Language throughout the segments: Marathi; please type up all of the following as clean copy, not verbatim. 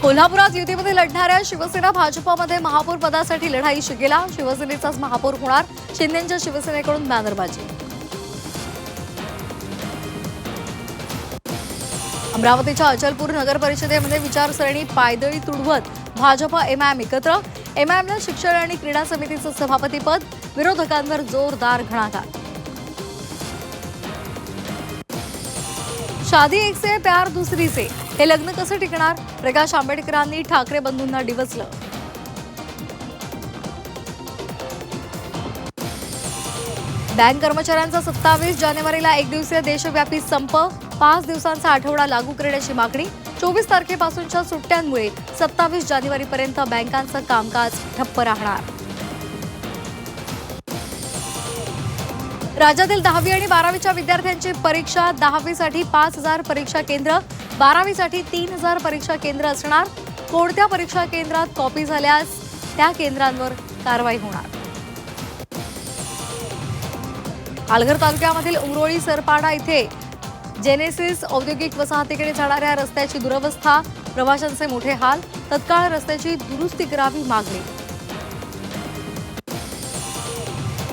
कोल्हापुरात युतीमध्ये लढणाऱ्या शिवसेना भाजपमध्ये महापौर पदासाठी लढाई शिगेला. शिवसेनेचाच महापौर होणार. शिंदेंच्या शिवसेनेकडून बॅनरबाजी. अमरावतीच्या अचलपूर नगर परिषदेमध्ये विचारसरणी पायदळी तुडवत भाजप एमआयएम एकत्र. एमआयएमला शिक्षण आणि क्रीडा समितीचं सभापतीपद. विरोधकांवर जोरदार घणाघात. शादी एक से प्यार दूसरी से, हे लग्न कसं टिकणार? प्रकाश आंबेडकरांनी ठाकरे बंधूंना डिवचलं. बँक कर्मचाऱ्यांचा 27 जानेवारीला एक दिवसीय देशव्यापी संप. 5 दिवसांचा आठवडा लागू करण्याची मागणी. 24 तारखेपासूनच्या सुट्ट्यांमुळे 27 जानेवारीपर्यंत बँकांचं कामकाज ठप्प राहणार. राज्यातील 10वी आणि 12वीच्या विद्यार्थ्यांची परीक्षा. 10वीसाठी 5000 परीक्षा केंद्र, 12वीसाठी 3000 परीक्षा केंद्र असणार. कोणत्या परीक्षा केंद्रात कॉपी झाल्यास त्या केंद्रांवर कारवाई होणार. पालघर तालुक्यामधील उमरोळी सरपाडा इथे जेनेसिस औद्योगिक वसाहतीकडे जाणाऱ्या रस्त्याची दुरवस्था. प्रवाशांचे मोठे हाल. तत्काळ रस्त्याची दुरुस्ती करावी मागणी.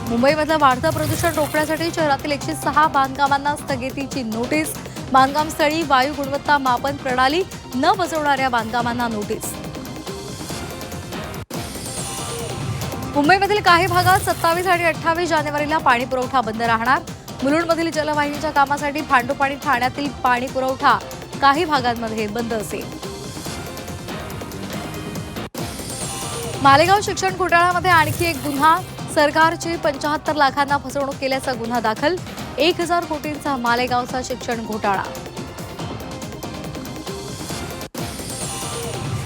मुंबईमधलं वाढतं प्रदूषण रोखण्यासाठी शहरातील 106 बांधकामांना स्थगितीची नोटीस. बांधकामस्थळी वायू गुणवत्ता मापन प्रणाली न बसवणाऱ्या बांधकामांना नोटीस. मुंबईमधील काही भागात 27 आणि 28 जानेवारीला पाणी पुरवठा बंद राहणार. मुलुंडमधील जलवाहिनीच्या कामासाठी भांडोपाणी ठाण्यातील पाणी पुरवठा काही भागांमध्ये बंद असेल. मालेगाव शिक्षण घोटाळ्यामध्ये आणखी एक गुन्हा. सरकारची 75 लाखांना फसवणूक केल्याचा गुन्हा दाखल. 1000 कोटींचा मालेगावचा शिक्षण घोटाळा.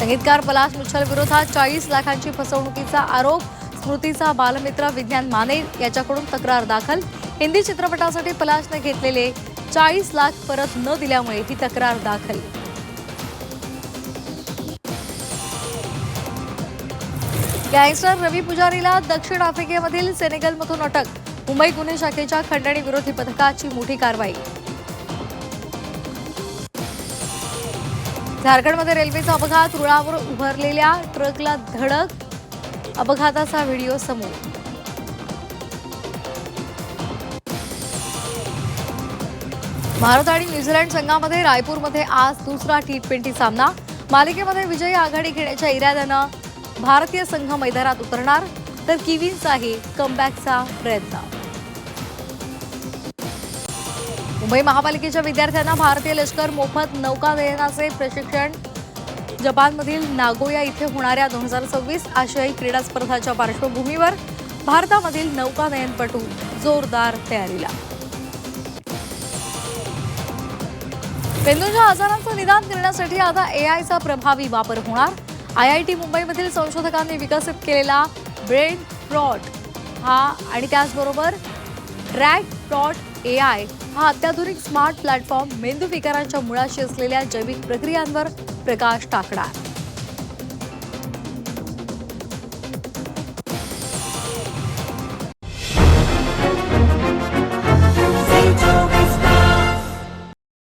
संगीतकार पलाश मुच्छल विरोधात 40 लाखांची फसवणुकीचा आरोप. स्मृतीचा बालमित्र विज्ञान माने याच्याकडून तक्रार दाखल. हिंदी चित्रपटासाठी पलाशने घेतलेले 40 लाख परत न दिल्यामुळे ही तक्रार दाखल. गँगस्टर रवी पुजारीला दक्षिण आफ्रिकेमधील सेनेगलमधून अटक. मुंबई गुन्हे शाखेच्या खंडणी विरोधी पथकाची मोठी कारवाई. झारखंडमध्ये रेल्वेचा अपघात. रुळावर उभारलेल्या ट्रकला धडक. अपघाताचा व्हिडिओ समोर. भारत आणि न्यूझीलंड संघामध्ये रायपूरमध्ये आज दुसरा T20 सामना. मालिकेमध्ये विजयी आघाडी घेण्याच्या इराद्यानं भारतीय संघ मैदानात उतरणार. तर किवींचाही कमबॅकचा प्रयत्न. मुंबई महापालिकेच्या विद्यार्थ्यांना भारतीय लष्कर मोफत नौकानयनाचे प्रशिक्षण. जपानमधील नागोया इथे होणाऱ्या 2026 आशियाई क्रीडा स्पर्धाच्या पार्श्वभूमीवर भारतामधील नौकानयनपटू जोरदार तयारीला. मेंदूच्या आजारांचं निदान करण्यासाठी आता AIचा प्रभावी वापर होणार. IIT मुंबईमधील संशोधकांनी विकसित केलेला ब्रेन प्रॉट हा आणि त्याचबरोबर ट्रॅक प्रॉट AI हा अत्याधुनिक स्मार्ट प्लॅटफॉर्म मेंदू विकारांच्या मुळाशी असलेल्या जैविक प्रक्रियांवर प्रकाश टाकणार.